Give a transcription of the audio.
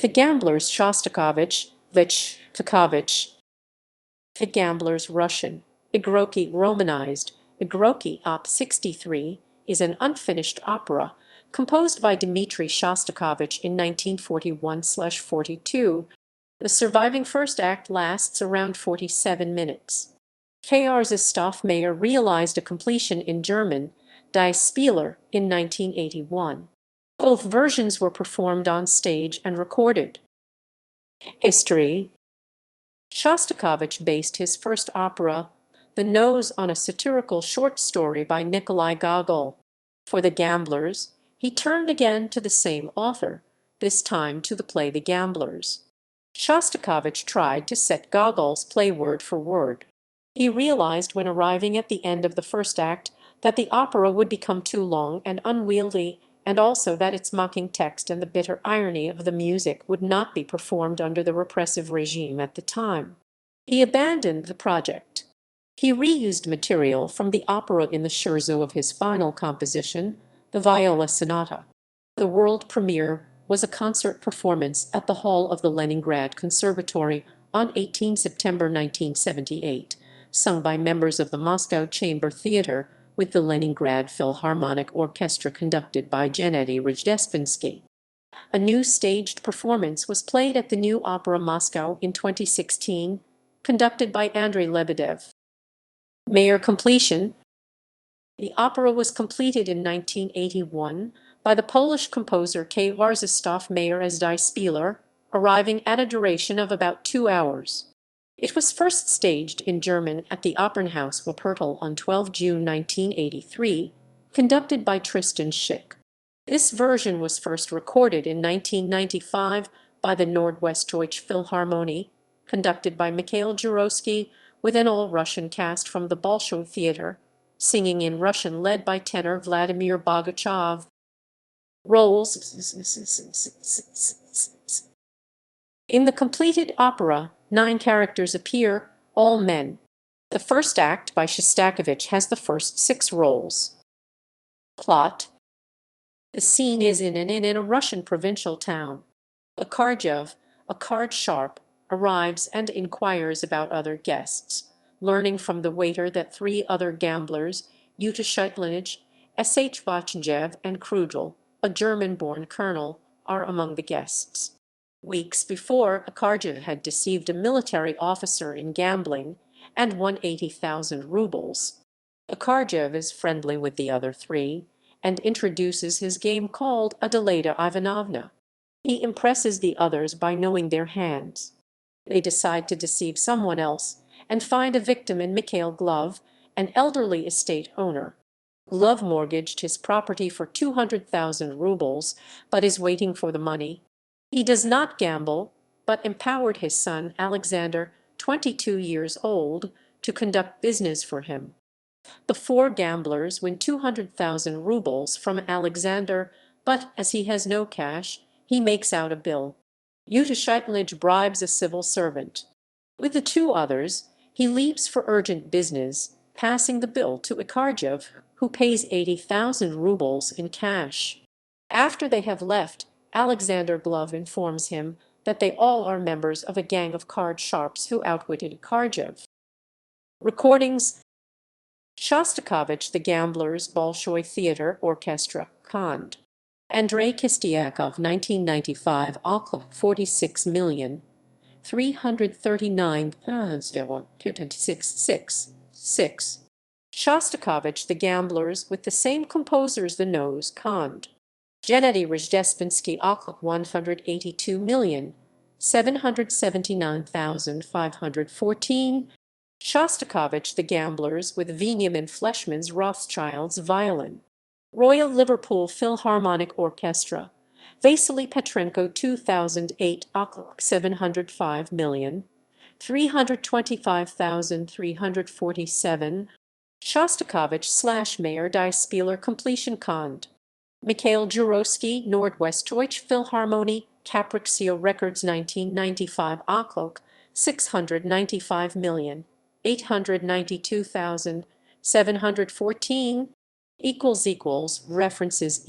The Gamblers Shostakovich, Takovich. The Gamblers Russian. Igroki romanized. Igroki Op. 63 is an unfinished opera composed by Dmitri Shostakovich in 1941/42. The surviving first act lasts around 47 minutes. Krzysztof Meyer realized a completion in German, Die Spieler, in 1981. Both versions were performed on stage and recorded. History. Shostakovich based his first opera, The Nose, on a satirical short story by Nikolai Gogol. For The Gamblers, he turned again to the same author, this time to the play The Gamblers. Shostakovich tried to set Gogol's play word for word. He realized when arriving at the end of the first act that the opera would become too long and unwieldy, and also that its mocking text and the bitter irony of the music would not be performed under the repressive regime at the time. He abandoned the project. He reused material from the opera in the scherzo of his final composition, the Viola Sonata. The world premiere was a concert performance at the Hall of the Leningrad Conservatory on 18 September 1978, sung by members of the Moscow Chamber Theatre with the Leningrad Philharmonic Orchestra conducted by Dmitri Shostakovich. A new staged performance was played at the New Opera Moscow in 2016, conducted by Andrei Lebedev. Meyer completion. The opera was completed in 1981 by the Polish composer Krzysztof Meyer as Die Spieler, arriving at a duration of about 2 hours. It was first staged in German at the Opernhaus Wuppertal on 12 June 1983, conducted by Tristan Schick. This version was first recorded in 1995 by the Nordwestdeutsche Philharmonie, conducted by Mikhail Jurovsky, with an all-Russian cast from the Bolshoi Theatre, singing in Russian led by tenor Vladimir Boguchav. Roles. In the completed opera, 9 characters appear, all men. The first act by Shostakovich has the first 6 roles. Plot. The scene is in a Russian provincial town. A Kharjev, a card sharp, arrives and inquires about other guests, learning from the waiter that 3 other gamblers, Yuta Shitlinich, S.H. Vachenjev, and Krugel, a German-born colonel, are among the guests. Weeks before, Akarjev had deceived a military officer in gambling and won 80,000 rubles. Akarjev is friendly with the other 3 and introduces his game called Adelaida Ivanovna. He impresses the others by knowing their hands. They decide to deceive someone else and find a victim in Mikhail Glov, an elderly estate owner. Glov mortgaged his property for 200,000 rubles, but is waiting for the money. He does not gamble, but empowered his son Alexander, 22 years old, to conduct business for him. The 4 gamblers win 200,000 rubles from Alexander, but as he has no cash, he makes out a bill. Yuta Shitlinich bribes a civil servant. With the 2 others, he leaves for urgent business, passing the bill to Akarjev, who pays 80,000 rubles in cash. After they have left, Alexander Glov informs him that they all are members of a gang of card sharps who outwitted Akarjev. Recordings. Shostakovich, The Gamblers, Bolshoi Theatre Orchestra, Kond. Andrei Kistiakov, 1995, Okla, 46,339,666. Shostakovich, The Gamblers, with the same composers, The Nose, Kond. Gennady Rozhdestpensky, Okla, 182,779,514. Shostakovich, The Gamblers, with Veniamin Fleischmann's Rothschild's violin. Royal Liverpool Philharmonic Orchestra. Vasily Petrenko, 2008, Okla, 705,325,347. Shostakovich / Meyer Die Spieler completion Kond. Mikhail Jurovsky, Nordwestdeutsche Philharmonie, Capriccio Records, 1995, Okla, 695,892,714. References ==